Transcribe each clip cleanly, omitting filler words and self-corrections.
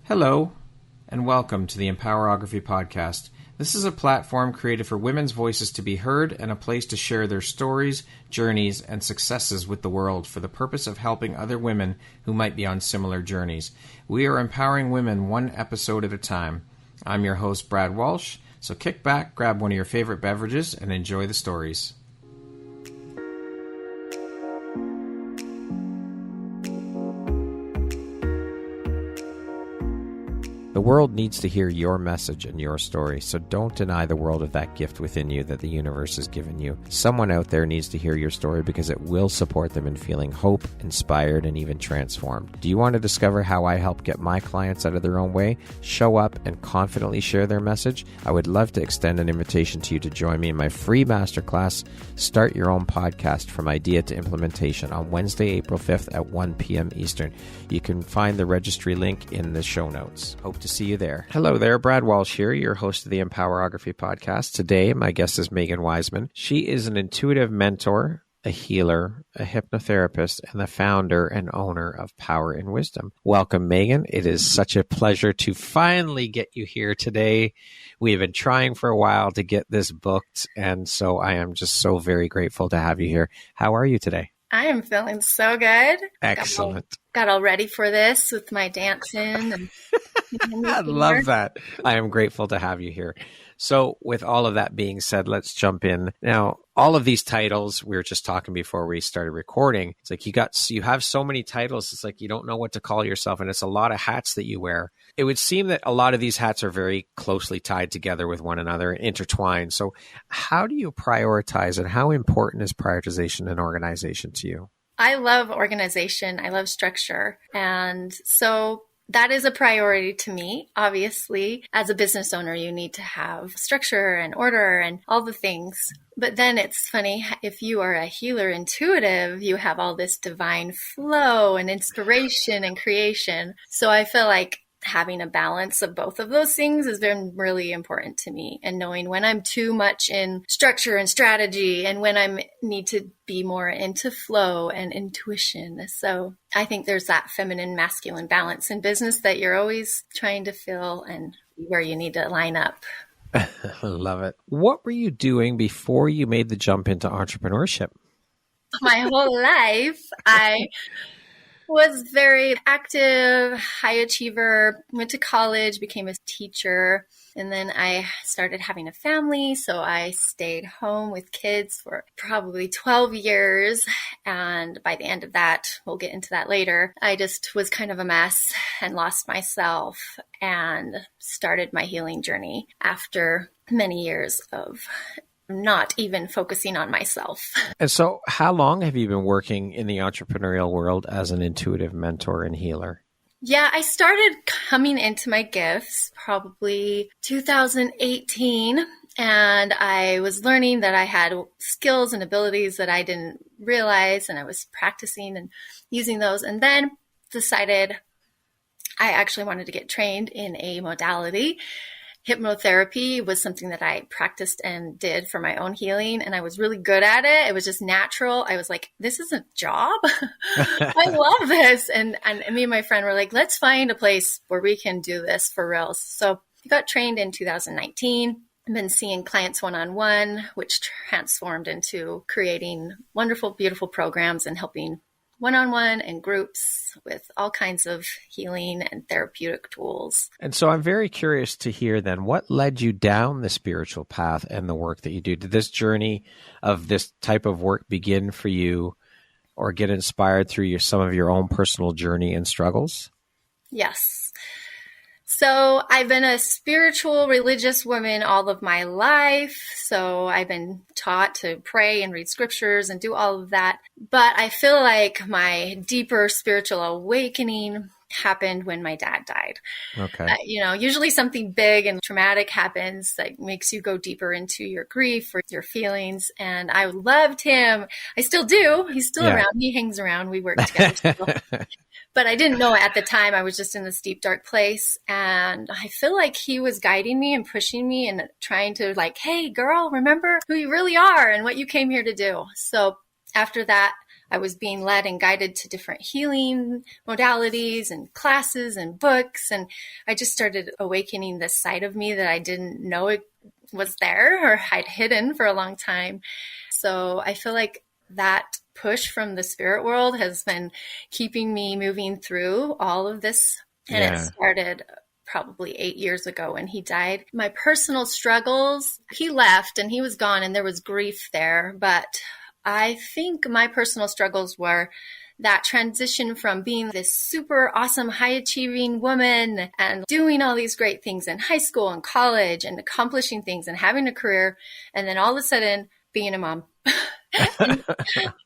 Hello, and welcome to the Empowerography Podcast. This is a platform created for women's voices to be heard and a place to share their stories, journeys, and successes with the world for the purpose of helping other women who might be on similar journeys. We are empowering women one episode at a time. I'm your host, Brad Walsh, so kick back, grab one of your favorite beverages, and enjoy the stories. The world needs to hear your message and your story, so don't deny the world of that gift within you that the universe has given you. Someone out there needs to hear your story because it will support them in feeling hope, inspired, and even transformed. Do you want to discover how I help get my clients out of their own way, show up, and confidently share their message? I would love to extend an invitation to you to join me in my free masterclass, Start Your Own Podcast from Idea to Implementation, on Wednesday, April 5th at 1 p.m. Eastern. You can find the registry link in the show notes. Hope to see you there. Hello there, Brad Walsh here, your host of the Empowerography Podcast. Today, my guest is Megan Wiseman. She is an intuitive mentor, a healer, a hypnotherapist, and the founder and owner of Power and Wisdom. Welcome, Megan. It is such a pleasure to finally get you here today. We have been trying for a while to get this booked, and so I am just so very grateful to have you here. How are you today? I am feeling so good. Excellent. Got all ready for this with my dancing. And I love that. I am grateful to have you here. So with all of that being said, let's jump in. Now, all of these titles, we were just talking before we started recording. It's like you have so many titles. It's like you don't know what to call yourself. And it's a lot of hats that you wear. It would seem that a lot of these hats are very closely tied together with one another, intertwined. So how do you prioritize, and how important is prioritization and organization to you? I love organization. I love structure. And so that is a priority to me. Obviously, as a business owner, you need to have structure and order and all the things. But then it's funny, if you are a healer intuitive, you have all this divine flow and inspiration and creation. So I feel like having a balance of both of those things has been really important to me, and knowing when I'm too much in structure and strategy and when I need to be more into flow and intuition. So I think there's that feminine masculine balance in business that you're always trying to feel and where you need to line up. I love it. What were you doing before you made the jump into entrepreneurship? My whole life, I was very active, high achiever, went to college, became a teacher, and then I started having a family. So I stayed home with kids for probably 12 years. And by the end of that, we'll get into that later, I just was kind of a mess and lost myself and started my healing journey after many years of not even focusing on myself. And so how long have you been working in the entrepreneurial world as an intuitive mentor and healer? Yeah, I started coming into my gifts probably 2018, and I was learning that I had skills and abilities that I didn't realize, and I was practicing and using those, and then decided I actually wanted to get trained in a modality. Hypnotherapy was something that I practiced and did for my own healing, and I was really good at it. It was just natural. I was like, this is a job. I love this. And me and my friend were like, let's find a place where we can do this for real. So I got trained in 2019. I've been seeing clients one-on-one, which transformed into creating wonderful, beautiful programs and helping one-on-one and groups with all kinds of healing and therapeutic tools. And so I'm very curious to hear then, what led you down the spiritual path and the work that you do? Did this journey of this type of work begin for you or get inspired through some of your own personal journey and struggles? Yes. So I've been a spiritual, religious woman all of my life. So I've been taught to pray and read scriptures and do all of that. But I feel like my deeper spiritual awakening happened when my dad died. Okay. Usually something big and traumatic happens that makes you go deeper into your grief or your feelings. And I loved him. I still do. He's still around. He hangs around. We work together still. But I didn't know at the time. I was just in this deep, dark place. And I feel like he was guiding me and pushing me and trying to hey, girl, remember who you really are and what you came here to do. So after that, I was being led and guided to different healing modalities and classes and books. And I just started awakening this side of me that I didn't know it was there or I'd hidden for a long time. So I feel like that push from the spirit world has been keeping me moving through all of this. And it started probably 8 years ago when he died. My personal struggles, he left and he was gone and there was grief there. But I think my personal struggles were that transition from being this super awesome, high achieving woman and doing all these great things in high school and college and accomplishing things and having a career. And then all of a sudden being a mom.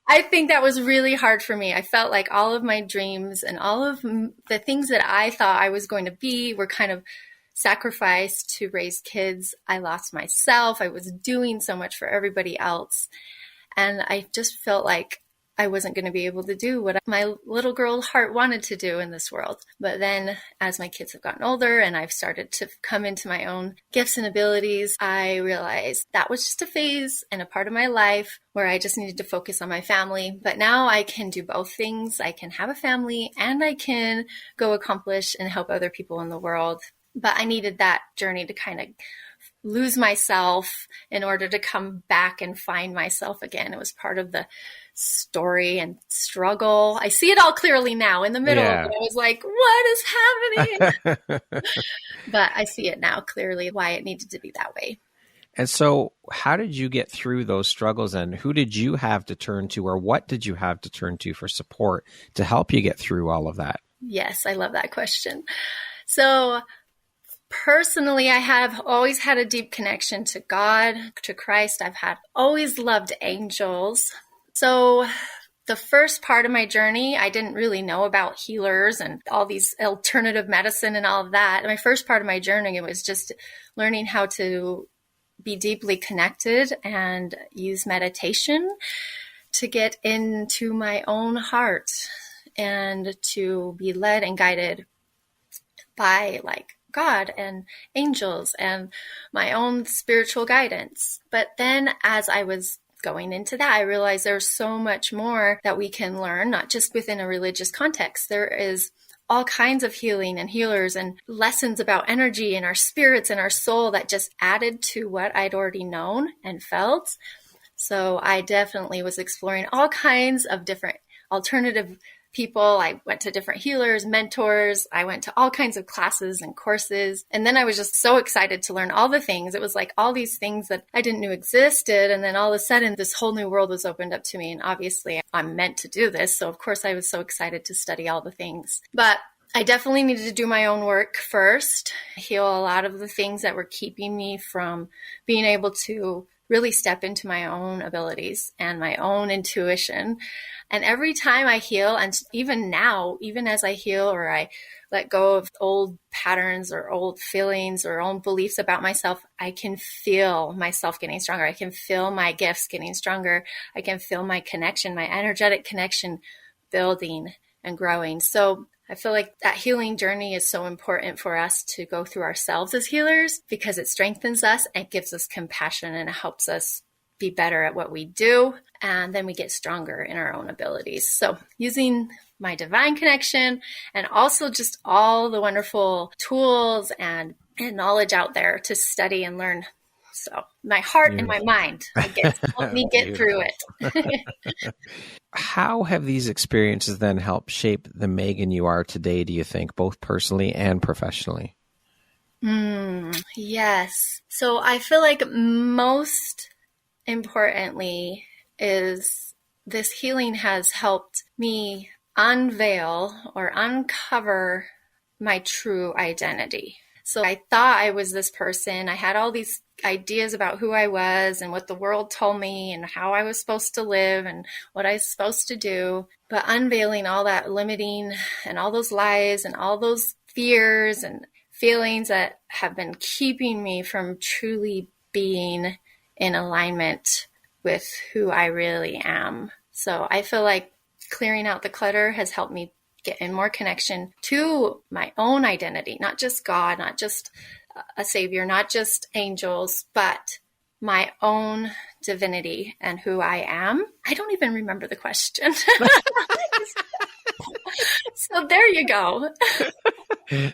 I think that was really hard for me. I felt like all of my dreams and all of the things that I thought I was going to be were kind of sacrificed to raise kids. I lost myself. I was doing so much for everybody else. And I just felt like I wasn't going to be able to do what my little girl heart wanted to do in this world. But then as my kids have gotten older and I've started to come into my own gifts and abilities, I realized that was just a phase and a part of my life where I just needed to focus on my family. But now I can do both things. I can have a family and I can go accomplish and help other people in the world. But I needed that journey to kind of lose myself in order to come back and find myself again. It was part of the story and struggle. I see it all clearly now. In the middle of it, I was like, what is happening? But I see it now clearly why it needed to be that way. And so how did you get through those struggles, and who did you have to turn to, or what did you have to turn to for support to help you get through all of that? Yes, I love that question. So personally, I have always had a deep connection to God, to Christ. I've always loved angels. So the first part of my journey, I didn't really know about healers and all these alternative medicine and all of that. My first part of my journey, it was just learning how to be deeply connected and use meditation to get into my own heart and to be led and guided by like God and angels and my own spiritual guidance. But then as I was going into that, I realized there's so much more that we can learn, not just within a religious context. There is all kinds of healing and healers and lessons about energy and our spirits and our soul that just added to what I'd already known and felt. So I definitely was exploring all kinds of different alternative people. I went to different healers, mentors. I went to all kinds of classes and courses. And then I was just so excited to learn all the things. It was like all these things that I didn't know existed. And then all of a sudden, this whole new world was opened up to me. And obviously, I'm meant to do this. So of course, I was so excited to study all the things. But I definitely needed to do my own work first, heal a lot of the things that were keeping me from being able to really step into my own abilities and my own intuition. And every time I heal, and even now, even as I heal or I let go of old patterns or old feelings or old beliefs about myself, I can feel myself getting stronger. I can feel my gifts getting stronger. I can feel my connection, my energetic connection building and growing. So I feel like that healing journey is so important for us to go through ourselves as healers because it strengthens us and gives us compassion and it helps us be better at what we do. And then we get stronger in our own abilities. So using my divine connection and also just all the wonderful tools and knowledge out there to study and learn. So my heart and my mind, help me get through it. How have these experiences then helped shape the Megan you are today, do you think, both personally and professionally? Yes. So I feel like most importantly is this healing has helped me unveil or uncover my true identity. So I thought I was this person. I had all these ideas about who I was and what the world told me and how I was supposed to live and what I was supposed to do. But unveiling all that limiting and all those lies and all those fears and feelings that have been keeping me from truly being in alignment with who I really am. So I feel like clearing out the clutter has helped me get in more connection to my own identity, not just God, not just a savior, not just angels, but my own divinity and who I am. I don't even remember the question. So there you go. I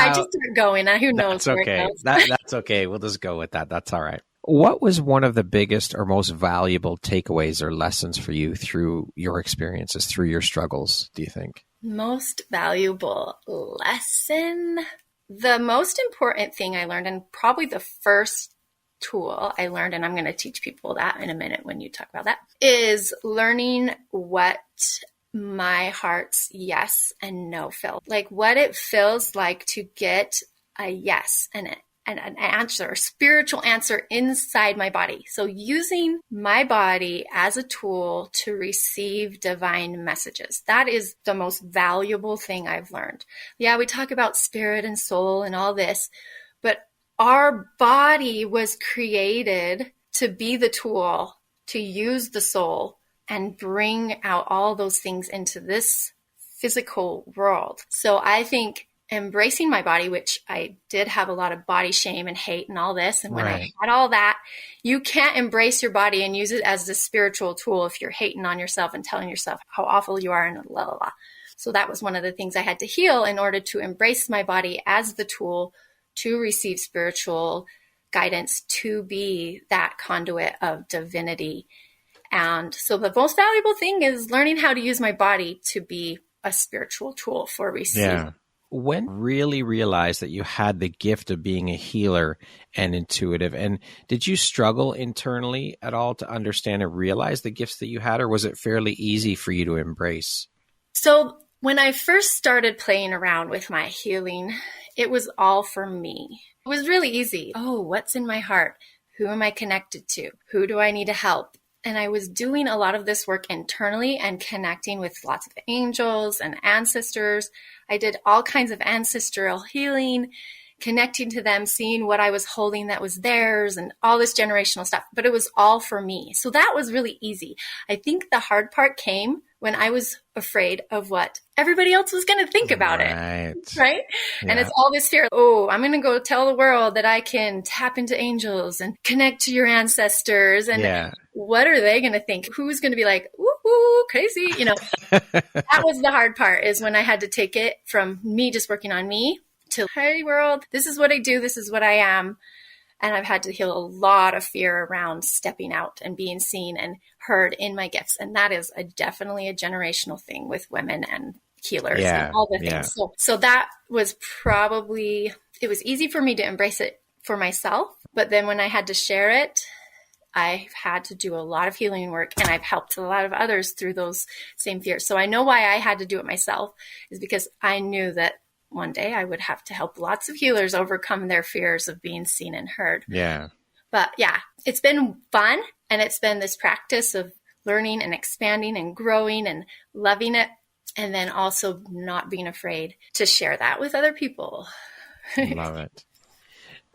just start going. Who knows where okay. it goes. That's okay. We'll just go with that. That's all right. What was one of the biggest or most valuable takeaways or lessons for you through your experiences, through your struggles, do you think? Most valuable lesson? The most important thing I learned, and probably the first tool I learned, and I'm going to teach people that in a minute when you talk about that, is learning what my heart's yes and no feel like, what it feels like to get a yes and an answer, a spiritual answer inside my body. So using my body as a tool to receive divine messages. That is the most valuable thing I've learned. Yeah, we talk about spirit and soul and all this, but our body was created to be the tool, to use the soul and bring out all those things into this physical world. So I think embracing my body, which I did have a lot of body shame and hate and all this. And when I had all that, you can't embrace your body and use it as a spiritual tool if you're hating on yourself and telling yourself how awful you are and la la la. So that was one of the things I had to heal in order to embrace my body as the tool to receive spiritual guidance, to be that conduit of divinity. And so the most valuable thing is learning how to use my body to be a spiritual tool for receiving. Yeah. When really realized that you had the gift of being a healer and intuitive, and did you struggle internally at all to understand and realize the gifts that you had, or was it fairly easy for you to embrace? So when I first started playing around with my healing, it was all for me. It was really easy. Oh, what's in my heart? Who am I connected to? Who do I need to help? And I was doing a lot of this work internally and connecting with lots of angels and ancestors. I did all kinds of ancestral healing, connecting to them, seeing what I was holding that was theirs and all this generational stuff. But it was all for me. So that was really easy. I think the hard part came when I was afraid of what everybody else was going to think about it. Right? Yeah. And it's all this fear. Oh, I'm going to go tell the world that I can tap into angels and connect to your ancestors. And what are they going to think? Who's going to be like, woo, crazy? You know, that was the hard part, is when I had to take it from me just working on me to, hey world, this is what I do. This is what I am. And I've had to heal a lot of fear around stepping out and being seen and heard in my gifts. And that is definitely a generational thing with women and healers and all the things. So that was probably, it was easy for me to embrace it for myself. But then when I had to share it, I've had to do a lot of healing work, and I've helped a lot of others through those same fears. So I know why I had to do it myself, is because I knew that one day I would have to help lots of healers overcome their fears of being seen and heard. Yeah. But it's been fun. And it's been this practice of learning and expanding and growing and loving it. And then also not being afraid to share that with other people. Love it.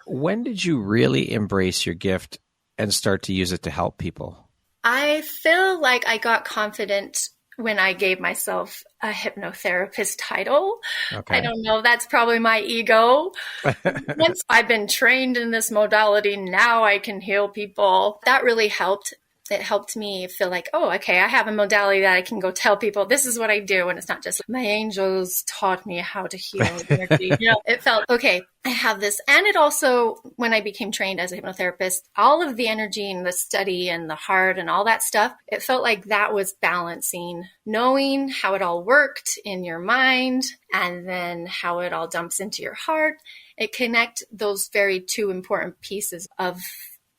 When did you really embrace your gift and start to use it to help people? I feel like I got confident when I gave myself a hypnotherapist title. Okay. I don't know. That's probably my ego. Once I've been trained in this modality, now I can heal people. That really helped. It helped me feel like, oh, okay, I have a modality that I can go tell people this is what I do. And it's not just my angels taught me how to heal energy. It felt, okay, I have this. And it also, when I became trained as a hypnotherapist, all of the energy and the study and the heart and all that stuff, it felt like that was balancing, knowing how it all worked in your mind and then how it all dumps into your heart. It connect those very two important pieces of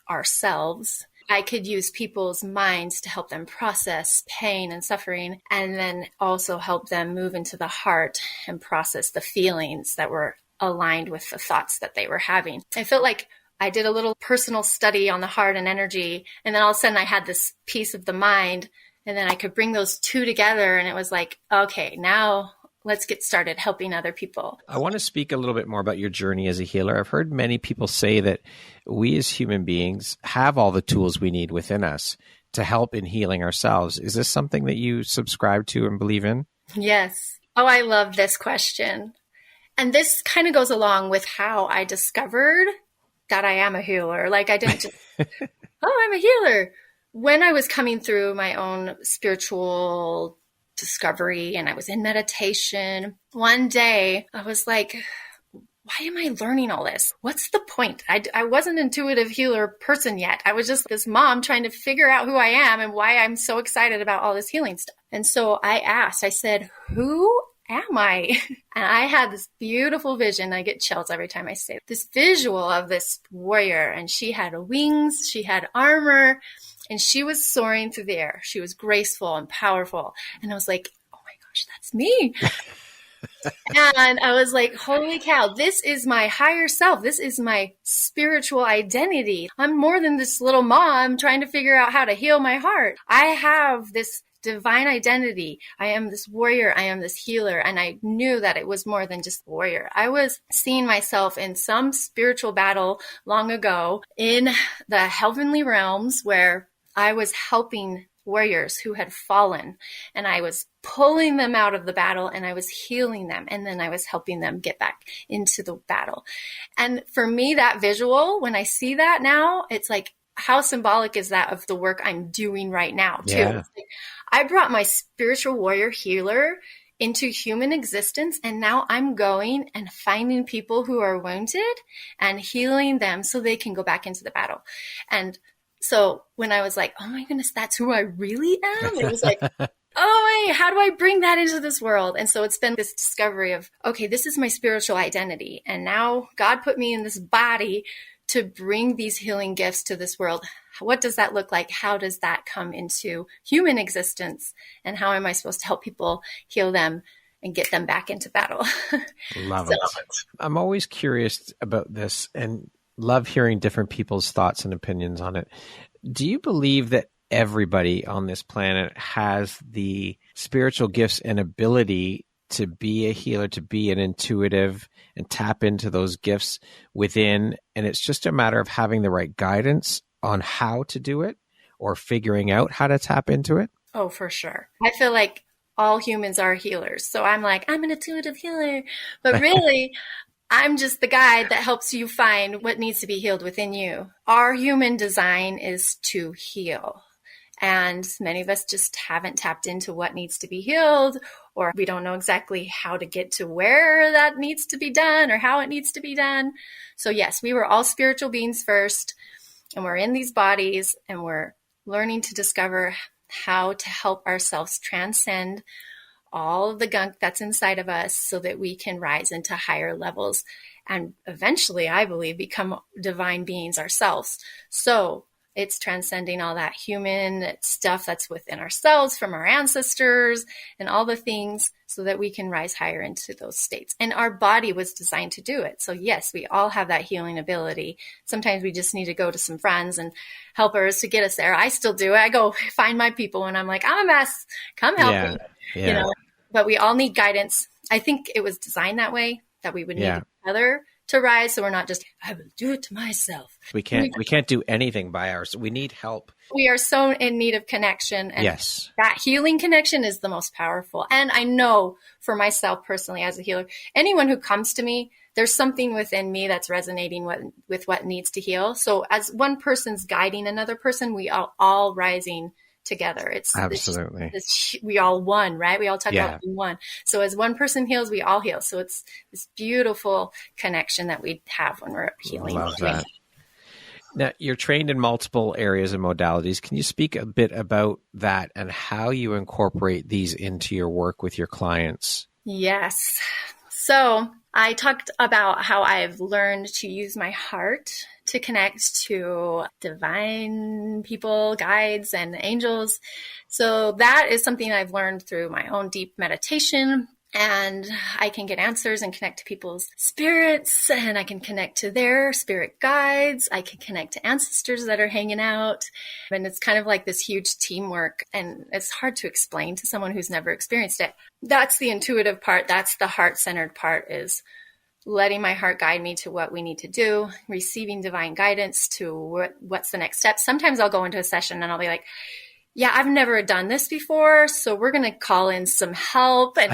ourselves. I could use people's minds to help them process pain and suffering, and then also help them move into the heart and process the feelings that were aligned with the thoughts that they were having. I felt like I did a little personal study on the heart and energy, and then all of a sudden I had this piece of the mind, and then I could bring those two together, and it was like, okay, now let's get started helping other people. I want to speak a little bit more about your journey as a healer. I've heard many people say that we as human beings have all the tools we need within us to help in healing ourselves. Is this something that you subscribe to and believe in? Yes. Oh, I love this question. And this kind of goes along with how I discovered that I am a healer. Like I didn't just, oh, I'm a healer. When I was coming through my own spiritual discovery and I was in meditation, one day I was like, why am I learning all this? What's the point? I wasn't an intuitive healer person yet. I was just this mom trying to figure out who I am and why I'm so excited about all this healing stuff. And so I said, who am I? And I had this beautiful vision. I get chills every time I say it. This visual of this warrior, and she had wings, she had armor, and she was soaring through the air. She was graceful and powerful. And I was like, oh my gosh, that's me. And I was like, holy cow, this is my higher self. This is my spiritual identity. I'm more than this little mom trying to figure out how to heal my heart. I have this divine identity. I am this warrior. I am this healer. And I knew that it was more than just warrior. I was seeing myself in some spiritual battle long ago in the heavenly realms where I was helping warriors who had fallen, and I was pulling them out of the battle and I was healing them, and then I was helping them get back into the battle. And for me, that visual, when I see that now, it's like, how symbolic is that of the work I'm doing right now too? Yeah. I brought my spiritual warrior healer into human existence, and now I'm going and finding people who are wounded and healing them so they can go back into the battle. And so when I was like, oh my goodness, that's who I really am, it was like, oh, how do I bring that into this world? And so it's been this discovery of, okay, this is my spiritual identity. And now God put me in this body to bring these healing gifts to this world. What does that look like? How does that come into human existence? And how am I supposed to help people heal them and get them back into battle? Love it. I'm always curious about this and love hearing different people's thoughts and opinions on it. Do you believe that everybody on this planet has the spiritual gifts and ability to be a healer, to be an intuitive and tap into those gifts within? And it's just a matter of having the right guidance on how to do it or figuring out how to tap into it? Oh, for sure. I feel like all humans are healers. So I'm like, I'm an intuitive healer, but really I'm just the guide that helps you find what needs to be healed within you. Our human design is to heal. And many of us just haven't tapped into what needs to be healed, or we don't know exactly how to get to where that needs to be done or how it needs to be done. So yes, we were all spiritual beings first, and we're in these bodies, and we're learning to discover how to help ourselves transcend all of the gunk that's inside of us so that we can rise into higher levels and eventually, I believe, become divine beings ourselves. So it's transcending all that human stuff that's within ourselves from our ancestors and all the things so that we can rise higher into those states. And our body was designed to do it. So yes, we all have that healing ability. Sometimes we just need to go to some friends and helpers to get us there. I still do it. I go find my people when I'm like, I'm a mess. Come help me. Yeah. You know, but we all need guidance. I think it was designed that way, that we would need each other to rise. So we're not just, I will do it to myself. We can't do anything by ourselves. We need help. We are so in need of connection. And yes, that healing connection is the most powerful. And I know for myself personally as a healer, anyone who comes to me, there's something within me that's resonating with what needs to heal. So as one person's guiding another person, we are all rising together. It's absolutely we all one, right? We all talk about being one. So as one person heals, we all heal. So it's this beautiful connection that we have when we're healing. Love that. Now, you're trained in multiple areas and modalities. Can you speak a bit about that and how you incorporate these into your work with your clients? Yes. So I talked about how I've learned to use my heart to connect to divine people, guides, and angels. So that is something I've learned through my own deep meditation. And I can get answers and connect to people's spirits, and I can connect to their spirit guides. I can connect to ancestors that are hanging out. And it's kind of like this huge teamwork, and it's hard to explain to someone who's never experienced it. That's the intuitive part. That's the heart-centered part, is letting my heart guide me to what we need to do, receiving divine guidance to what's the next step. Sometimes I'll go into a session and I'll be like, yeah, I've never done this before, so we're going to call in some help, and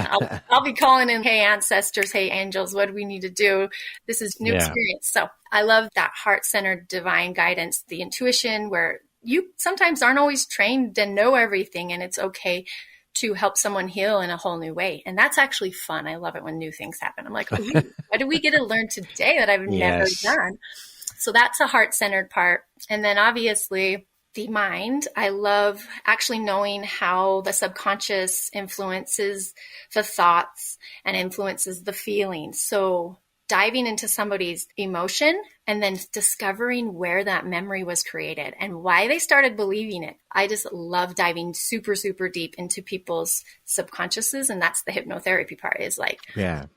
I'll be calling in, hey, ancestors, hey, angels, what do we need to do? This is new experience. So I love that heart-centered divine guidance, the intuition where you sometimes aren't always trained and know everything, and it's okay to help someone heal in a whole new way. And that's actually fun. I love it when new things happen. I'm like, ooh, what did we get to learn today that I've never done? So that's a heart-centered part. And then obviously the mind, I love actually knowing how the subconscious influences the thoughts and influences the feelings. So diving into somebody's emotion and then discovering where that memory was created and why they started believing it. I just love diving super, super deep into people's subconsciouses. And that's the hypnotherapy part, is like,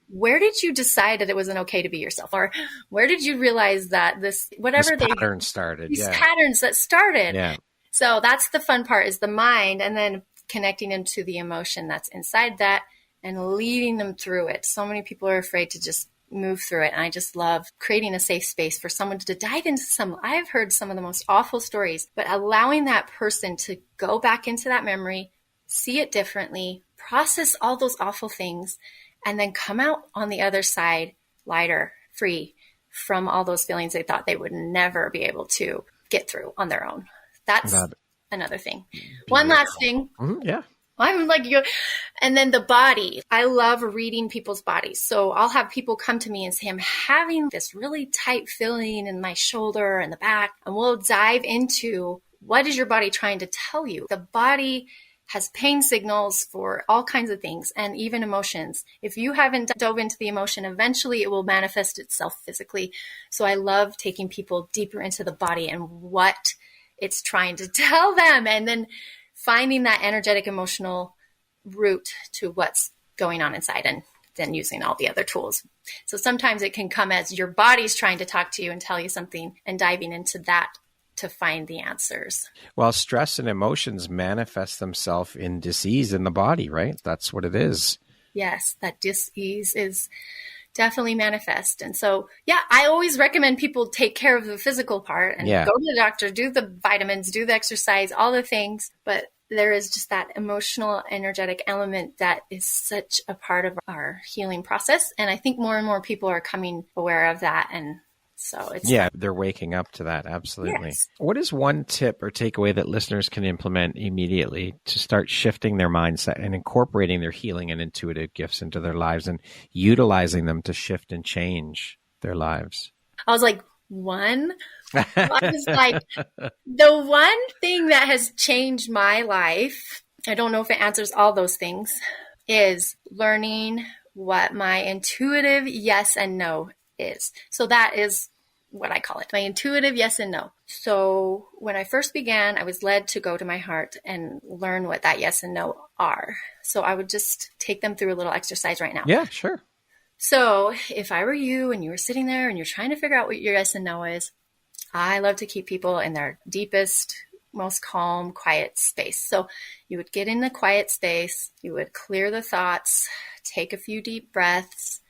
where did you decide that it wasn't okay to be yourself? Or where did you realize that this pattern started? These patterns that started. Yeah. So that's the fun part, is the mind, and then connecting into the emotion that's inside that and leading them through it. So many people are afraid to just move through it. And I just love creating a safe space for someone to dive into I've heard some of the most awful stories, but allowing that person to go back into that memory, see it differently, process all those awful things, and then come out on the other side lighter, free from all those feelings they thought they would never be able to get through on their own. That's another thing. One last thing. Yeah. I'm like you. And then the body. I love reading people's bodies. So I'll have people come to me and say, I'm having this really tight feeling in my shoulder and the back. And we'll dive into, what is your body trying to tell you? The body has pain signals for all kinds of things, and even emotions. If you haven't dove into the emotion, eventually it will manifest itself physically. So I love taking people deeper into the body and what it's trying to tell them, and then finding that energetic, emotional root to what's going on inside, and then using all the other tools. So sometimes it can come as your body's trying to talk to you and tell you something, and diving into that to find the answers. Well, stress and emotions manifest themselves in disease in the body, right? That's what it is. Yes, that disease is definitely manifest. And so, I always recommend people take care of the physical part and go to the doctor, do the vitamins, do the exercise, all the things. But there is just that emotional, energetic element that is such a part of our healing process. And I think more and more people are coming aware of that. And so it's... Yeah, they're waking up to that. Absolutely. Yes. What is one tip or takeaway that listeners can implement immediately to start shifting their mindset and incorporating their healing and intuitive gifts into their lives and utilizing them to shift and change their lives? I was like, one? I was like, the one thing that has changed my life, I don't know if it answers all those things, is learning what my intuitive yes and no is. So that is what I call it, my intuitive yes and no. So when I first began, I was led to go to my heart and learn what that yes and no are. So I would just take them through a little exercise right now. Yeah, sure. So if I were you and you were sitting there and you're trying to figure out what your yes and no is, I love to keep people in their deepest, most calm, quiet space. So you would get in the quiet space, you would clear the thoughts, take a few deep breaths,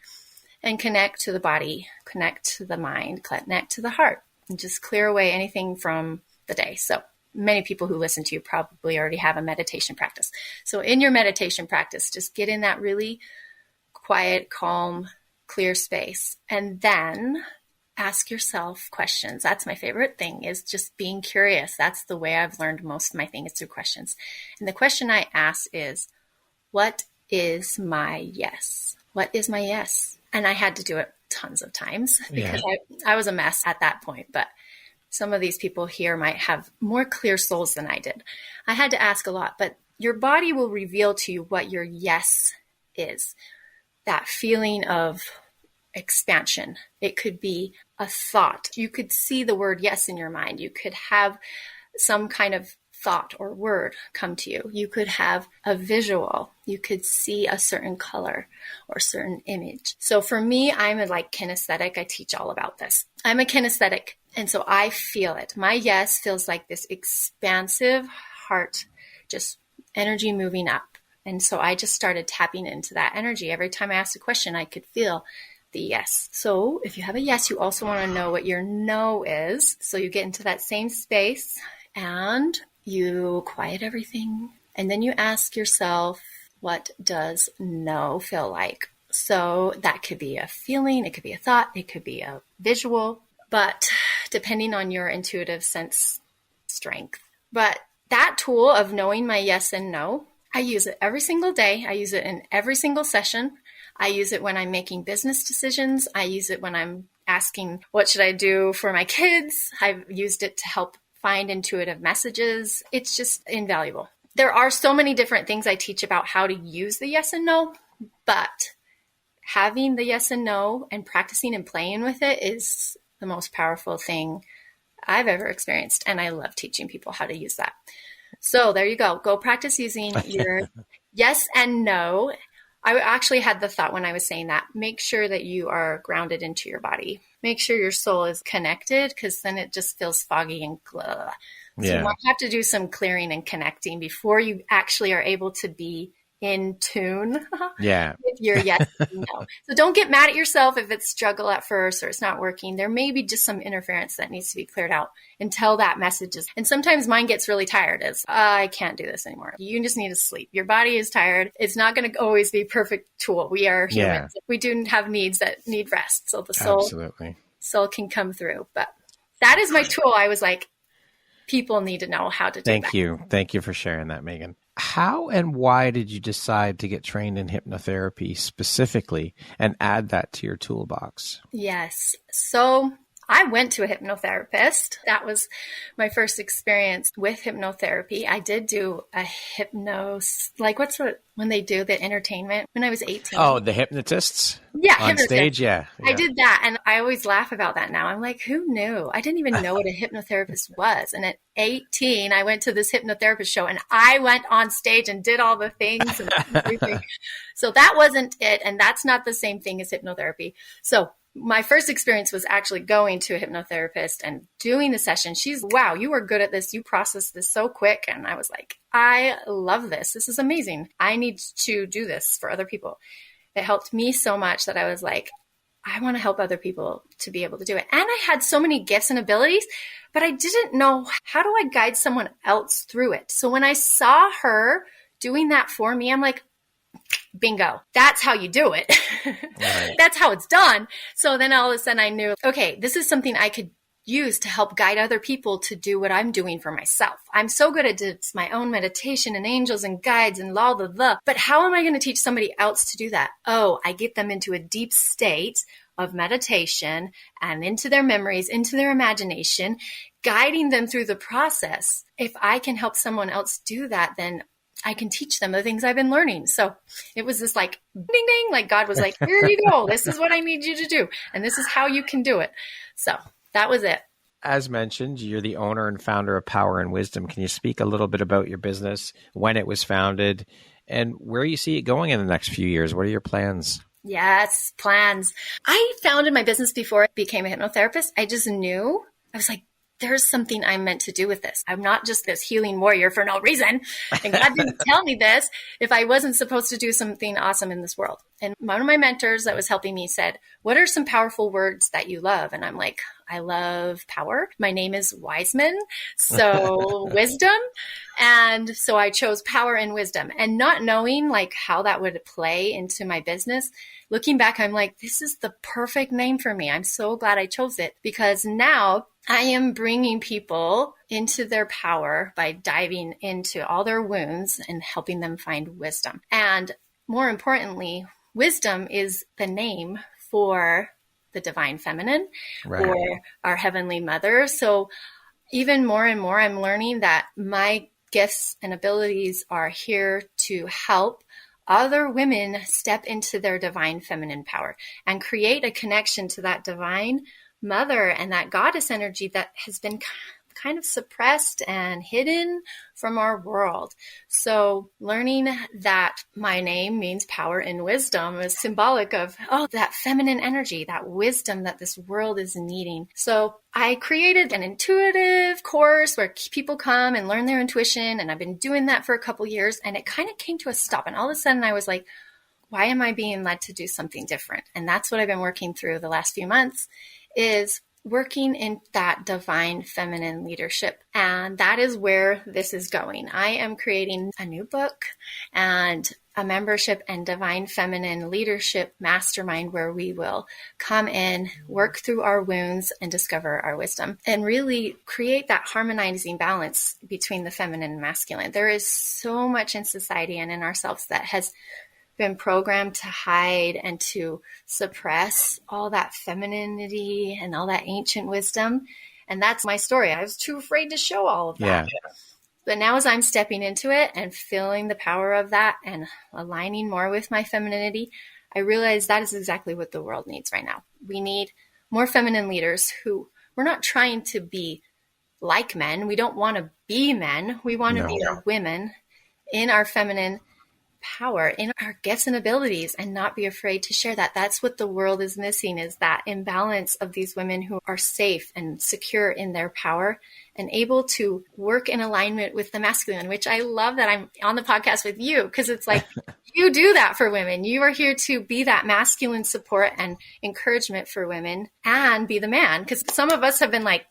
and connect to the body, connect to the mind, connect to the heart, and just clear away anything from the day. So many people who listen to you probably already have a meditation practice. So in your meditation practice, just get in that really quiet, calm, clear space, and then ask yourself questions. That's my favorite thing, is just being curious. That's the way I've learned most of my thing, is through questions. And the question I ask is, what is my yes? What is my yes? And I had to do it tons of times because I was a mess at that point. But some of these people here might have more clear souls than I did. I had to ask a lot, but your body will reveal to you what your yes is. That feeling of expansion. It could be a thought. You could see the word yes in your mind. You could have some kind of thought or word come to you. You could have a visual. You could see a certain color or certain image. So for me, I'm a kinesthetic. I teach all about this. I'm a kinesthetic. And so I feel it. My yes feels like this expansive heart, just energy moving up. And so I just started tapping into that energy. Every time I asked a question, I could feel the yes. So if you have a yes, you also want to know what your no is. So you get into that same space and you quiet everything, and then you ask yourself, what does no feel like? So that could be a feeling, it could be a thought, it could be a visual, but depending on your intuitive sense strength. But that tool of knowing my yes and no, I use it every single day. I use it in every single session. I use it when I'm making business decisions. I use it when I'm asking, what should I do for my kids? I've used it to help find intuitive messages. It's just invaluable. There are so many different things I teach about how to use the yes and no, but having the yes and no and practicing and playing with it is the most powerful thing I've ever experienced. And I love teaching people how to use that. So there you go. Go practice using your yes and no. I actually had the thought when I was saying that, make sure that you are grounded into your body. Make sure your soul is connected, because then it just feels foggy and blah. So you might have to do some clearing and connecting before you actually are able to be in tune with your yes and no. So don't get mad at yourself if it's struggle at first or it's not working. There may be just some interference that needs to be cleared out until that message is. And sometimes mine gets really tired. It's, I can't do this anymore. You just need to sleep. Your body is tired. It's not going to always be a perfect tool. We are humans. We do have needs that need rest. So the soul can come through. But that is my tool. I was like, people need to know how to do that. Thank you. Thank you for sharing that, Megan. How and why did you decide to get trained in hypnotherapy specifically and add that to your toolbox? Yes. So I went to a hypnotherapist. That was my first experience with hypnotherapy. I did do a when they do the entertainment when I was 18. Oh, the hypnotists? Yeah. On stage? Yeah. I did that. And I always laugh about that now. I'm like, who knew? I didn't even know what a hypnotherapist was. And at 18, I went to this hypnotherapist show and I went on stage and did all the things and everything. So that wasn't it. And that's not the same thing as hypnotherapy. So my first experience was actually going to a hypnotherapist and doing the session. She's, wow, you were good at this. You processed this so quick. And I was like, I love this. This is amazing. I need to do this for other people. It helped me so much that I was like, I want to help other people to be able to do it. And I had so many gifts and abilities, but I didn't know, how do I guide someone else through it? So when I saw her doing that for me, I'm like, bingo, that's how you do it. Right. That's how it's done. So then all of a sudden I knew, okay, this is something I could use to help guide other people to do what I'm doing for myself. I'm so good at my own meditation and angels and guides and but how am I going to teach somebody else to do that? Oh, I get them into a deep state of meditation and into their memories, into their imagination, guiding them through the process. If I can help someone else do that, then I can teach them the things I've been learning. So it was this like, ding, ding, like God was like, here you go. This is what I need you to do. And this is how you can do it. So that was it. As mentioned, you're the owner and founder of Power and Wisdom. Can you speak a little bit about your business, when it was founded, and where you see it going in the next few years? What are your plans? Yes, plans. I founded my business before I became a hypnotherapist. I just knew, I was like, there's something I'm meant to do with this. I'm not just this healing warrior for no reason. And God didn't tell me this if I wasn't supposed to do something awesome in this world. And one of my mentors that was helping me said, what are some powerful words that you love? And I'm like, I love power. My name is Wiseman. So wisdom. And so I chose power and wisdom, and not knowing like how that would play into my business. Looking back, I'm like, this is the perfect name for me. I'm so glad I chose it, because now I am bringing people into their power by diving into all their wounds and helping them find wisdom. And more importantly, wisdom is the name for the divine feminine, right, or our heavenly mother. So even more and more, I'm learning that my gifts and abilities are here to help other women step into their divine feminine power and create a connection to that divine mother and that goddess energy that has been kind of suppressed and hidden from our world. So learning that my name means power and wisdom is symbolic of, that feminine energy, that wisdom that this world is needing. So I created an intuitive course where people come and learn their intuition. And I've been doing that for a couple years, and it kind of came to a stop. And all of a sudden I was like, why am I being led to do something different? And that's what I've been working through the last few months is, working in that divine feminine leadership. And that is where this is going. I am creating a new book and a membership and divine feminine leadership mastermind where we will come in, work through our wounds and discover our wisdom and really create that harmonizing balance between the feminine and masculine. There is so much in society and in ourselves that has been programmed to hide and to suppress all that femininity and all that ancient wisdom. And that's my story. I was too afraid to show all of that. Yeah. But now as I'm stepping into it and feeling the power of that and aligning more with my femininity, I realize that is exactly what the world needs right now. We need more feminine leaders who we're not trying to be like men. We don't want to be men. We want to be women in our feminine power, in our gifts and abilities, and not be afraid to share that. That's what the world is missing, is that imbalance of these women who are safe and secure in their power and able to work in alignment with the masculine, which I love that I'm on the podcast with you, because it's like, you do that for women. You are here to be that masculine support and encouragement for women and be the man. Because some of us have been like,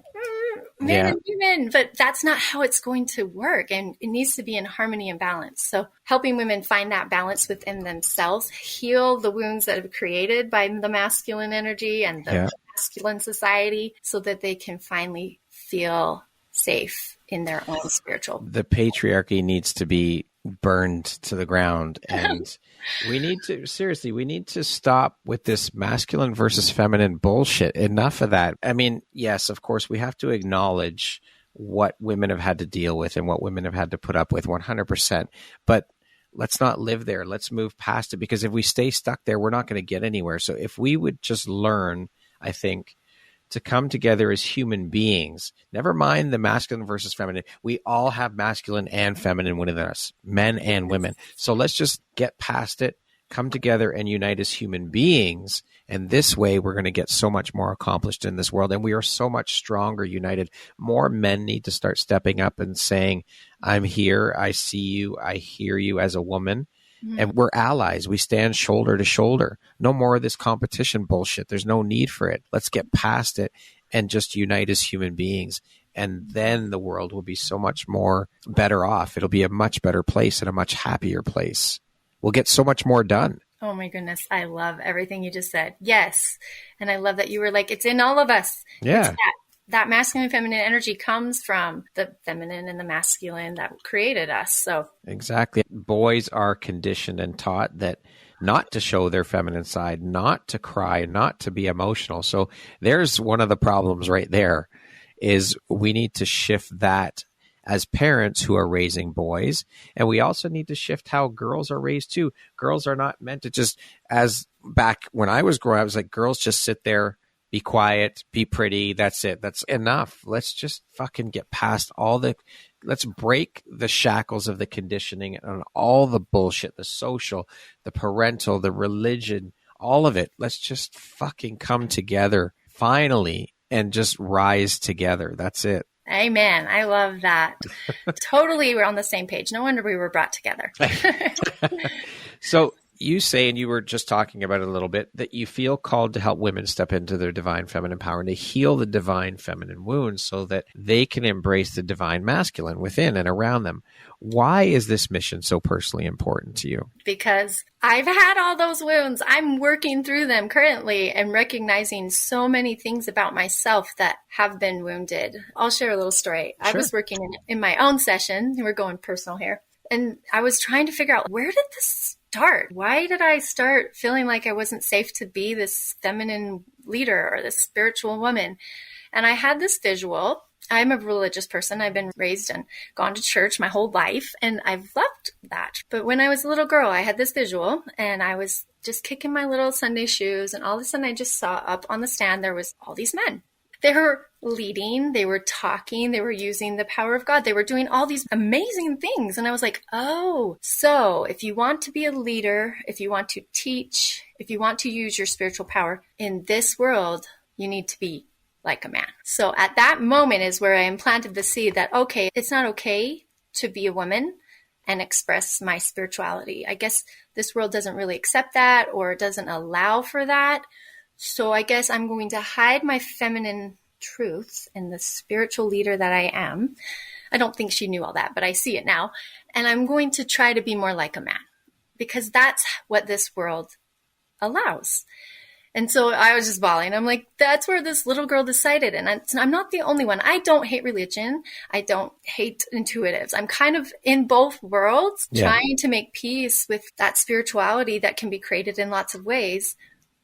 men and women, but that's not how it's going to work. And it needs to be in harmony and balance. So helping women find that balance within themselves, heal the wounds that have been created by the masculine energy and the masculine society so that they can finally feel safe in their own spiritual. The patriarchy needs to be burned to the ground. And we need to stop with this masculine versus feminine bullshit. Enough of that. I mean, yes, of course, we have to acknowledge what women have had to deal with and what women have had to put up with 100%. But let's not live there. Let's move past it, because if we stay stuck there, we're not going to get anywhere. So if we would just learn, I think, to come together as human beings, never mind the masculine versus feminine. We all have masculine and feminine within us, men and women. So let's just get past it, come together and unite as human beings. And this way we're going to get so much more accomplished in this world. And we are so much stronger united. More men need to start stepping up and saying, I'm here. I see you. I hear you as a woman. And we're allies. We stand shoulder to shoulder. No more of this competition bullshit. There's no need for it. Let's get past it and just unite as human beings. And then the world will be so much more better off. It'll be a much better place and a much happier place. We'll get so much more done. Oh my goodness. I love everything you just said. Yes. And I love that you were like, it's in all of us. Yeah. That masculine and feminine energy comes from the feminine and the masculine that created us. So exactly. Boys are conditioned and taught that not to show their feminine side, not to cry, not to be emotional. So there's one of the problems right there, is we need to shift that as parents who are raising boys. And we also need to shift how girls are raised too. Girls are not meant to just, as back when I was growing up, I was like, girls just sit there, be quiet, be pretty. That's it. That's enough. Let's just fucking get past let's break the shackles of the conditioning and all the bullshit, the social, the parental, the religion, all of it. Let's just fucking come together finally and just rise together. That's it. Amen. I love that. Totally. We're on the same page. No wonder we were brought together. So you say, and you were just talking about it a little bit, that you feel called to help women step into their divine feminine power and to heal the divine feminine wounds so that they can embrace the divine masculine within and around them. Why is this mission so personally important to you? Because I've had all those wounds. I'm working through them currently and recognizing so many things about myself that have been wounded. I'll share a little story. Sure. I was working in my own session. We're going personal here. And I was trying to figure out, where did this start? Why did I start feeling like I wasn't safe to be this feminine leader or this spiritual woman? And I had this visual. I'm a religious person. I've been raised and gone to church my whole life, and I've loved that. But when I was a little girl, I had this visual, and I was just kicking my little Sunday shoes, and all of a sudden I just saw up on the stand there was all these men. They were leading, they were talking, they were using the power of God. They were doing all these amazing things. And I was like, oh, so if you want to be a leader, if you want to teach, if you want to use your spiritual power in this world, you need to be like a man. So at that moment is where I implanted the seed that, okay, it's not okay to be a woman and express my spirituality. I guess this world doesn't really accept that or doesn't allow for that. So I guess I'm going to hide my feminine truths and the spiritual leader that I am. I don't think she knew all that, but I see it now. And I'm going to try to be more like a man, because that's what this world allows. And so I was just bawling. I'm like, that's where this little girl decided. And I'm not the only one. I don't hate religion. I don't hate intuitives. I'm kind of in both worlds, trying to make peace with that spirituality that can be created in lots of ways.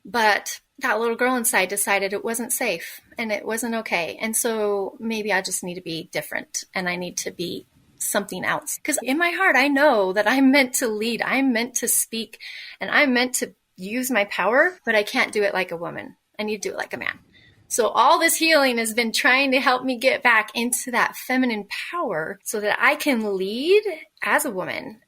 But that little girl inside decided it wasn't safe and it wasn't okay. And so maybe I just need to be different, and I need to be something else. Because in my heart, I know that I'm meant to lead. I'm meant to speak, and I'm meant to use my power, but I can't do it like a woman. I need to do it like a man. So all this healing has been trying to help me get back into that feminine power so that I can lead as a woman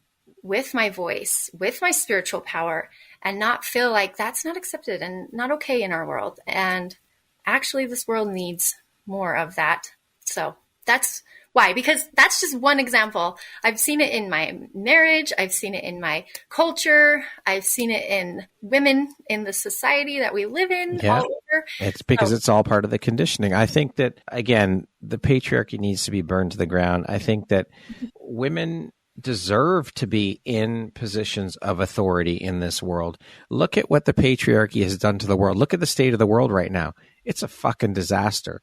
with my voice, with my spiritual power, and not feel like that's not accepted and not okay in our world. And actually, this world needs more of that. So that's why, because that's just one example. I've seen it in my marriage. I've seen it in my culture. I've seen it in women in the society that we live in. Yeah. All over. It's because it's all part of the conditioning. I think that, again, the patriarchy needs to be burned to the ground. I think that women deserve to be in positions of authority in this world. Look at what the patriarchy has done to the world. Look at the state of the world right now. It's a fucking disaster.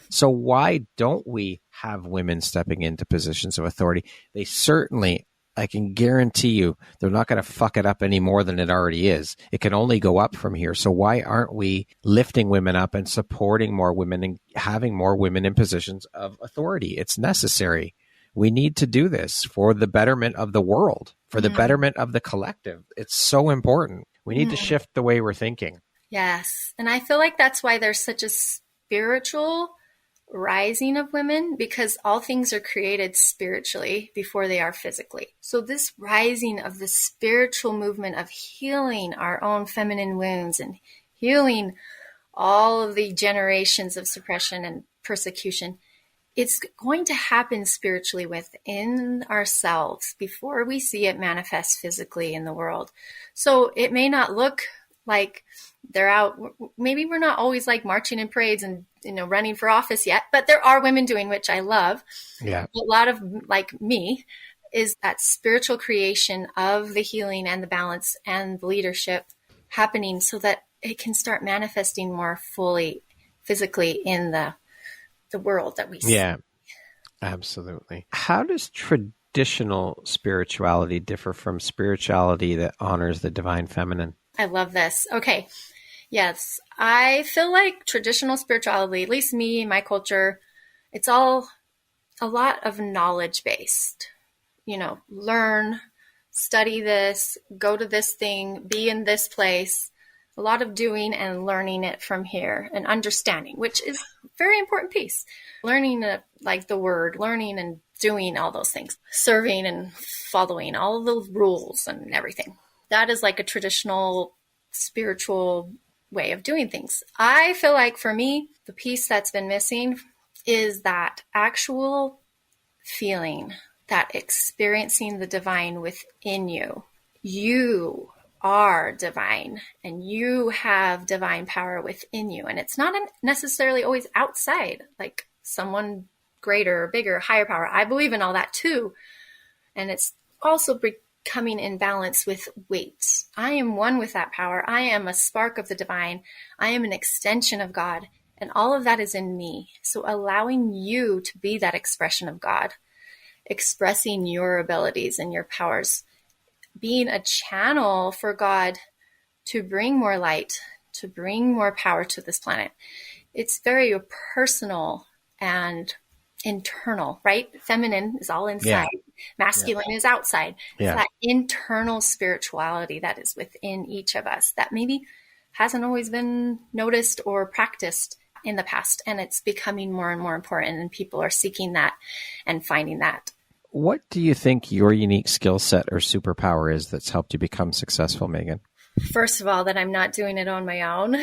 So why don't we have women stepping into positions of authority? They certainly, I can guarantee you, they're not going to fuck it up any more than it already is. It can only go up from here. So why aren't we lifting women up and supporting more women and having more women in positions of authority? It's necessary. We need to do this for the betterment of the world, for the betterment of the collective. It's so important. We need to shift the way we're thinking. Yes. And I feel like that's why there's such a spiritual rising of women, because all things are created spiritually before they are physically. So this rising of the spiritual movement of healing our own feminine wounds and healing all of the generations of suppression and persecution, it's going to happen spiritually within ourselves before we see it manifest physically in the world. So it may not look like they're out. Maybe we're not always like marching in parades and, running for office yet, but there are women doing, which I love. Yeah. A lot of, like me, is that spiritual creation of the healing and the balance and the leadership happening so that it can start manifesting more fully physically in the world that we see. Yeah, absolutely. How does traditional spirituality differ from spirituality that honors the divine feminine? I love this. Okay. Yes. I feel like traditional spirituality, at least me, my culture, it's all a lot of knowledge based. Learn, study this, go to this thing, be in this place. A lot of doing and learning it from here and understanding, which is a very important piece. Learning like the word, learning and doing all those things, serving and following all of the rules and everything. That is like a traditional spiritual way of doing things. I feel like for me, the piece that's been missing is that actual feeling, that experiencing the divine within you. You are divine and you have divine power within you. And it's not necessarily always outside, like someone greater, bigger, higher power. I believe in all that too. And it's also becoming in balance with weight. I am one with that power. I am a spark of the divine. I am an extension of God. And all of that is in me. So allowing you to be that expression of God, expressing your abilities and your powers, being a channel for God to bring more light, to bring more power to this planet. It's very personal and internal, right? Feminine is all inside. Yeah. Masculine is outside. Yeah. It's that internal spirituality that is within each of us that maybe hasn't always been noticed or practiced in the past. And it's becoming more and more important, and people are seeking that and finding that. What do you think your unique skill set or superpower is that's helped you become successful, Megan? First of all, that I'm not doing it on my own.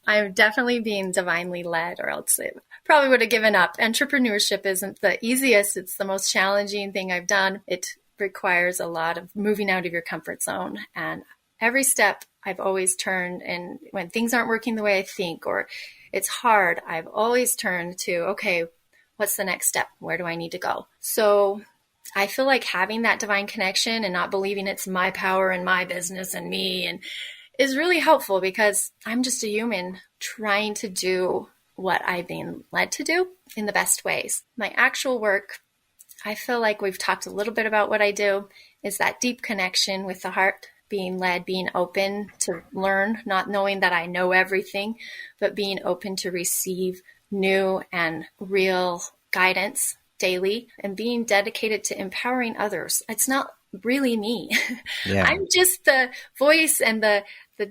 I'm definitely being divinely led, or else it probably would have given up. Entrepreneurship isn't the easiest. It's the most challenging thing I've done. It requires a lot of moving out of your comfort zone. And every step I've always turned, and when things aren't working the way I think, or it's hard, I've always turned to, okay, what's the next step? Where do I need to go? So I feel like having that divine connection and not believing it's my power and my business and me and is really helpful, because I'm just a human trying to do what I've been led to do in the best ways. My actual work, I feel like we've talked a little bit about what I do, is that deep connection with the heart, being led, being open to learn, not knowing that I know everything, but being open to receive new and real guidance daily, and being dedicated to empowering others. It's not really me. Yeah. I'm just the voice and the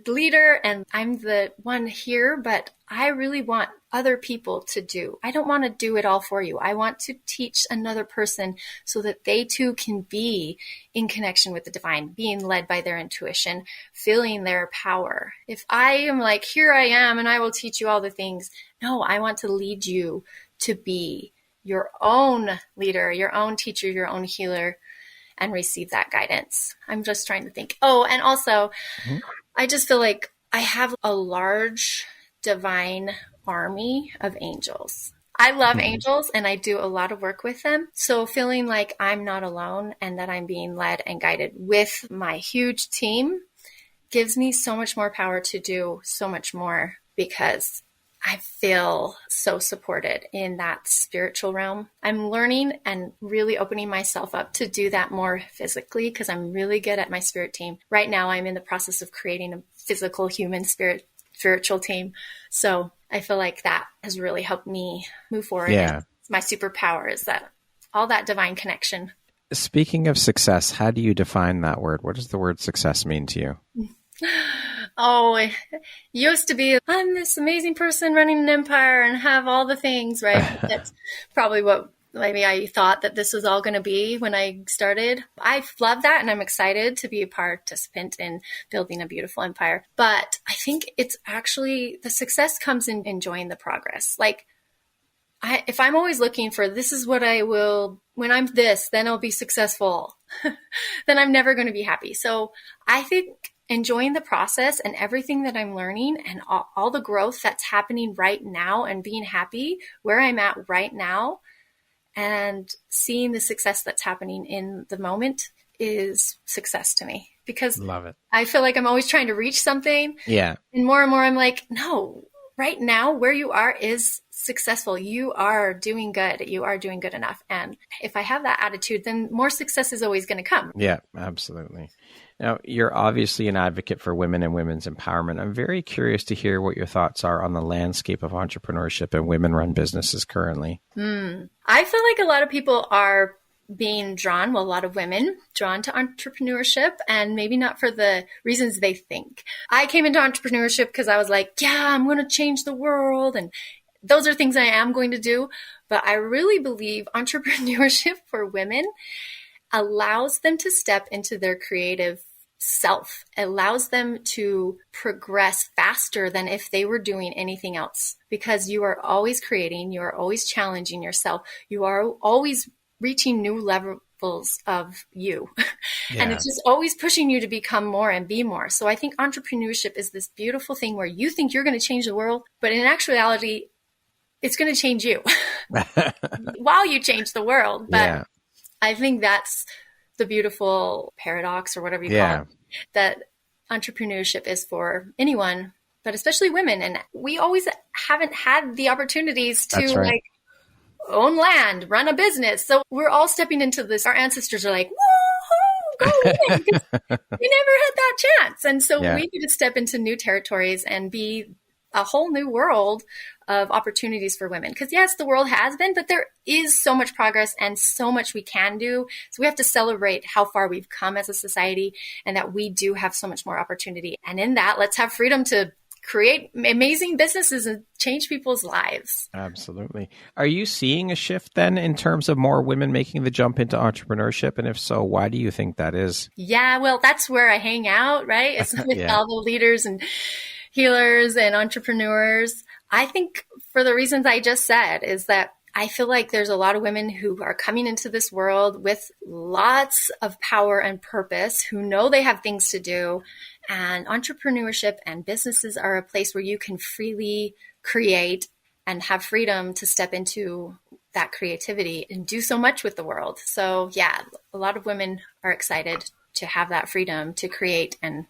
leader, and I'm the one here, but I really want other people to do. I don't want to do it all for you. I want to teach another person so that they too can be in connection with the divine, being led by their intuition, feeling their power. If I am like, here I am, and I will teach you all the things. No, I want to lead you to be your own leader, your own teacher, your own healer, and receive that guidance. I'm just trying to think. Oh, and also, I just feel like I have a large divine army of angels. I love angels, and I do a lot of work with them. So feeling like I'm not alone and that I'm being led and guided with my huge team gives me so much more power to do so much more, because I feel so supported in that spiritual realm. I'm learning and really opening myself up to do that more physically, because I'm really good at my spirit team. Right now, I'm in the process of creating a physical human spiritual team. So I feel like that has really helped me move forward. Yeah. My superpower is that all that divine connection. Speaking of success, how do you define that word? What does the word success mean to you? Oh, it used to be, I'm this amazing person running an empire and have all the things, right? That's probably what maybe I thought that this was all going to be when I started. I love that, and I'm excited to be a participant in building a beautiful empire. But I think it's actually, the success comes in enjoying the progress. Like, if I'm always looking for, this is what I will, when I'm this, then I'll be successful, then I'm never going to be happy. So I think enjoying the process and everything that I'm learning and all the growth that's happening right now, and being happy where I'm at right now and seeing the success that's happening in the moment is success to me, because Love it. I feel like I'm always trying to reach something. Yeah. And more I'm like, no, right now where you are is successful. You are doing good. You are doing good enough. And if I have that attitude, then more success is always going to come. Yeah, absolutely. Now, you're obviously an advocate for women and women's empowerment. I'm very curious to hear what your thoughts are on the landscape of entrepreneurship and women-run businesses currently. I feel like a lot of people are being drawn, well, a lot of women drawn to entrepreneurship, and maybe not for the reasons they think. I came into entrepreneurship because I was like, yeah, I'm going to change the world, and those are things I am going to do. But I really believe entrepreneurship for women allows them to step into their creative self, allows them to progress faster than if they were doing anything else, because you are always creating, you are always challenging yourself, you are always reaching new levels of you. Yeah. And it's just always pushing you to become more and be more. So I think entrepreneurship is this beautiful thing where you think you're going to change the world, but in actuality, it's going to change you while you change the world. But yeah. I think that's the beautiful paradox, or whatever you call it, that entrepreneurship is for anyone, but especially women. And we always haven't had the opportunities to own land, run a business. So we're all stepping into this. Our ancestors are like, woohoo, go in, because we never had that chance. And so we need to step into new territories and be a whole new world of opportunities for women. Because yes, the world has been, but there is so much progress and so much we can do. So we have to celebrate how far we've come as a society, and that we do have so much more opportunity. And in that, let's have freedom to create amazing businesses and change people's lives. Absolutely. Are you seeing a shift then in terms of more women making the jump into entrepreneurship? And if so, why do you think that is? Yeah, well, that's where I hang out, right? It's with all the leaders and healers and entrepreneurs. I think for the reasons I just said, is that I feel like there's a lot of women who are coming into this world with lots of power and purpose, who know they have things to do, And entrepreneurship and businesses are a place where you can freely create and have freedom to step into that creativity and do so much with the world. So yeah, a lot of women are excited to have that freedom to create and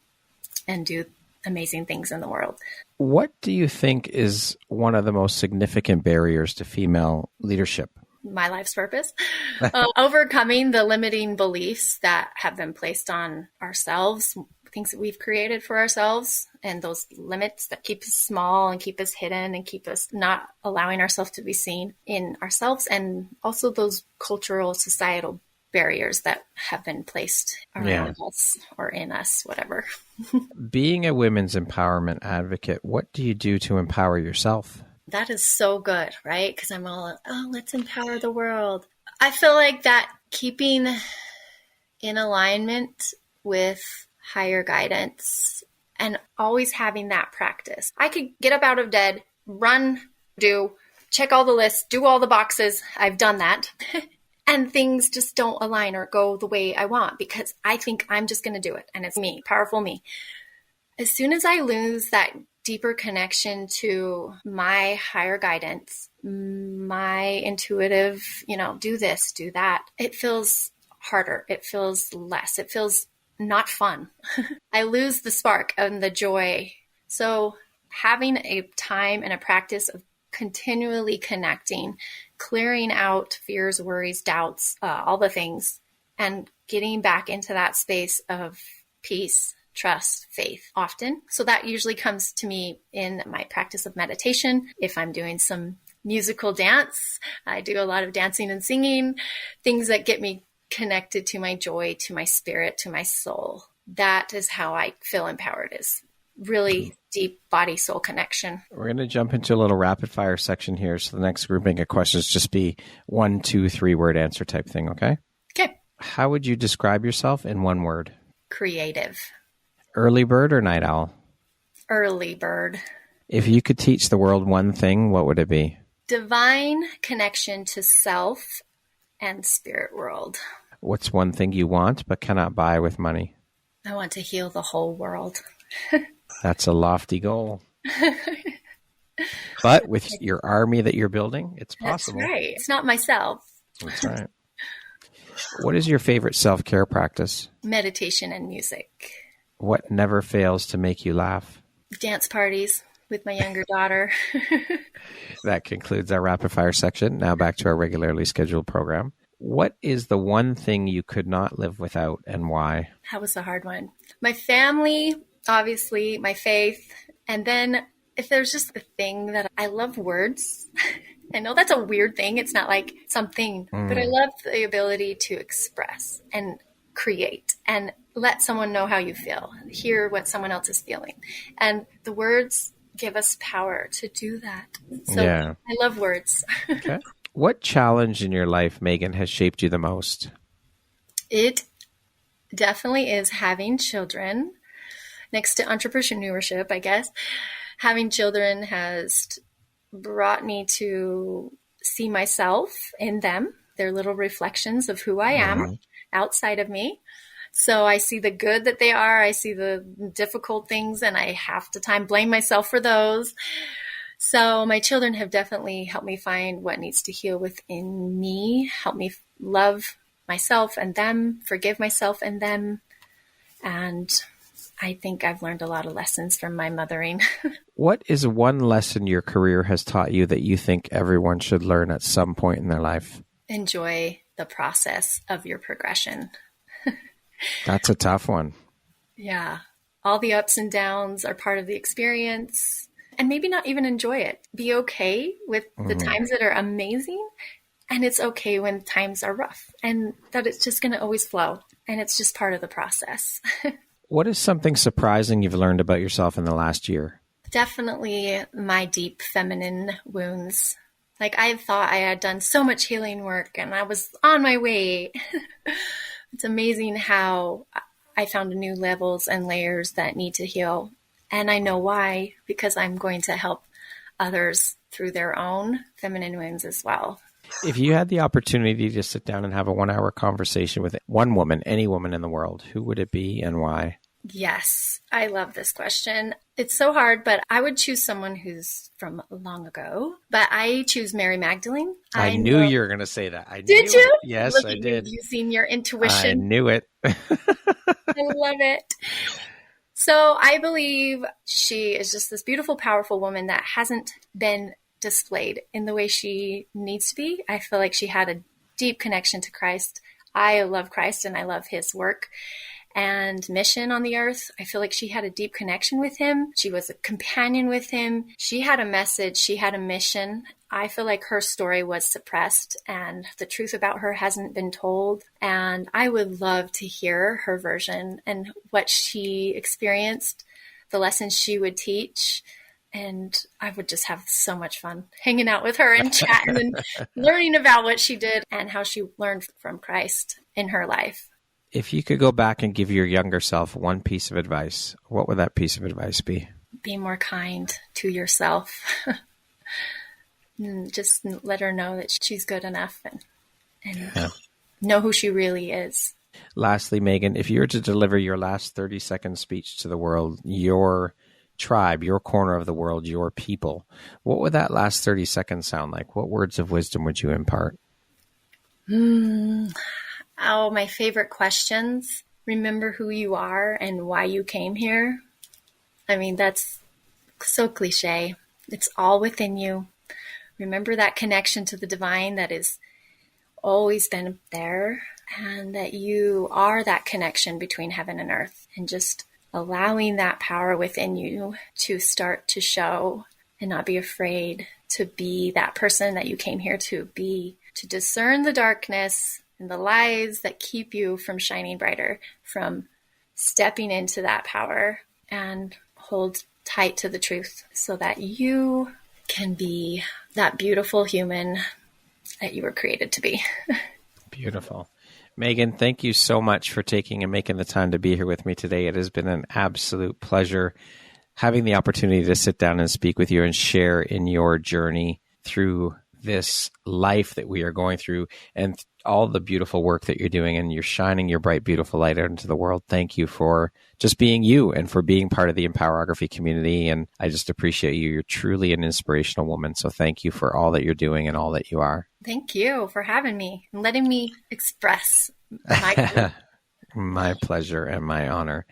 do amazing things in the world. What do you think is one of the most significant barriers to female leadership? My life's purpose, overcoming the limiting beliefs that have been placed on ourselves, things that we've created for ourselves, and those limits that keep us small and keep us hidden and keep us not allowing ourselves to be seen in ourselves, and also those cultural, societal barriers that have been placed around us or in us, whatever. Being a women's empowerment advocate, what do you do to empower yourself? That is so good, right? Because I'm all, let's empower the world. I feel like that keeping in alignment with higher guidance and always having that practice. I could get up out of bed, run, check all the lists, do all the boxes. I've done that. And things just don't align or go the way I want because I think I'm just going to do it. And it's me, powerful me. As soon as I lose that deeper connection to my higher guidance, my intuitive, do this, do that, it feels harder. It feels less. It feels not fun. I lose the spark and the joy. So having a time and a practice of continually connecting, clearing out fears, worries, doubts, all the things, and getting back into that space of peace, trust, faith often. So that usually comes to me in my practice of meditation. If I'm doing some musical dance, I do a lot of dancing and singing, things that get me connected to my joy, to my spirit, to my soul. That is how I feel empowered, is really deep body soul connection. We're going to jump into a little rapid fire section here. So the next grouping of questions just be 1, 2, 3 word answer type thing. Okay. Okay. How would you describe yourself in one word? Creative. Early bird or night owl? Early bird. If you could teach the world one thing, what would it be? Divine connection to self and spirit world. What's one thing you want but cannot buy with money? I want to heal the whole world. That's a lofty goal. But with your army that you're building, it's possible. That's right. It's not myself. That's right. What is your favorite self-care practice? Meditation and music. What never fails to make you laugh? Dance parties with my younger daughter. That concludes our rapid fire section. Now back to our regularly scheduled program. What is the one thing you could not live without and why? That was a hard one. My family, obviously, my faith. And then if there's just the thing that I love words. I know that's a weird thing. It's not like something, but I love the ability to express and create and let someone know how you feel, hear what someone else is feeling. And the words give us power to do that. So I love words. Okay. What challenge in your life, Megan, has shaped you the most? It definitely is having children. Next to entrepreneurship, I guess. Having children has brought me to see myself in them, their little reflections of who I am outside of me. So I see the good that they are. I see the difficult things, and I have to blame myself for those. So my children have definitely helped me find what needs to heal within me, help me love myself and them, forgive myself and them. And I think I've learned a lot of lessons from my mothering. What is one lesson your career has taught you that you think everyone should learn at some point in their life? Enjoy the process of your progression. That's a tough one. Yeah. All the ups and downs are part of the experience. And maybe not even enjoy it. Be okay with the times that are amazing. And it's okay when times are rough. And that it's just going to always flow. And it's just part of the process. What is something surprising you've learned about yourself in the last year? Definitely my deep feminine wounds. Like I thought I had done so much healing work and I was on my way. It's amazing how I found new levels and layers that need to heal. And I know why, because I'm going to help others through their own feminine wounds as well. If you had the opportunity to sit down and have a 1-hour conversation with one woman, any woman in the world, who would it be and why? Yes, I love this question. It's so hard, but I would choose someone who's from long ago. But I choose Mary Magdalene. I knew you were going to say that. Did you? Yes, Look I at did. You using your intuition. I knew it. I love it. So I believe she is just this beautiful, powerful woman that hasn't been displayed in the way she needs to be. I feel like she had a deep connection to Christ. I love Christ and I love his work and mission on the earth. I feel like she had a deep connection with him. She was a companion with him. She had a message. She had a mission. I feel like her story was suppressed and the truth about her hasn't been told. And I would love to hear her version and what she experienced, the lessons she would teach. And I would just have so much fun hanging out with her and chatting and learning about what she did and how she learned from Christ in her life. If you could go back and give your younger self one piece of advice, what would that piece of advice be? Be more kind to yourself. Just let her know that she's good enough and know who she really is. Lastly, Megan, if you were to deliver your last 30-second speech to the world, your tribe, your corner of the world, your people, what would that last 30 seconds sound like? What words of wisdom would you impart? Oh, my favorite questions. Remember who you are and why you came here. I mean, that's so cliche. It's all within you. Remember that connection to the divine that has always been there and that you are that connection between heaven and earth, and just allowing that power within you to start to show and not be afraid to be that person that you came here to be, to discern the darkness and the lies that keep you from shining brighter, from stepping into that power, and hold tight to the truth so that you can be that beautiful human that you were created to be. Beautiful. Megan, thank you so much for taking and making the time to be here with me today. It has been an absolute pleasure having the opportunity to sit down and speak with you and share in your journey through this life that we are going through and all the beautiful work that you're doing, and you're shining your bright, beautiful light out into the world. Thank you for just being you and for being part of the Empowerography community. And I just appreciate you. You're truly an inspirational woman. So thank you for all that you're doing and all that you are. Thank you for having me and letting me express my My pleasure and my honor.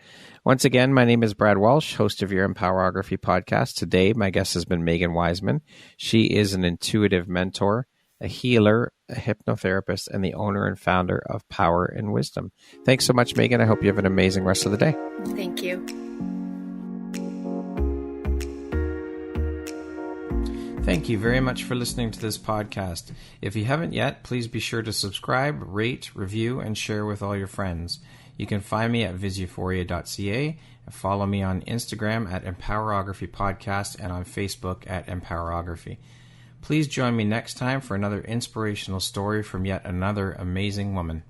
Once again, my name is Brad Walsh, host of your Empowerography podcast. Today, my guest has been Megan Wiseman. She is an intuitive mentor, a healer, a hypnotherapist, and the owner and founder of Power and Wisdom. Thanks so much, Megan. I hope you have an amazing rest of the day. Thank you. Thank you very much for listening to this podcast. If you haven't yet, please be sure to subscribe, rate, review, and share with all your friends. You can find me at visuphoria.ca and follow me on Instagram at Empowerography Podcast and on Facebook at Empowerography. Please join me next time for another inspirational story from yet another amazing woman.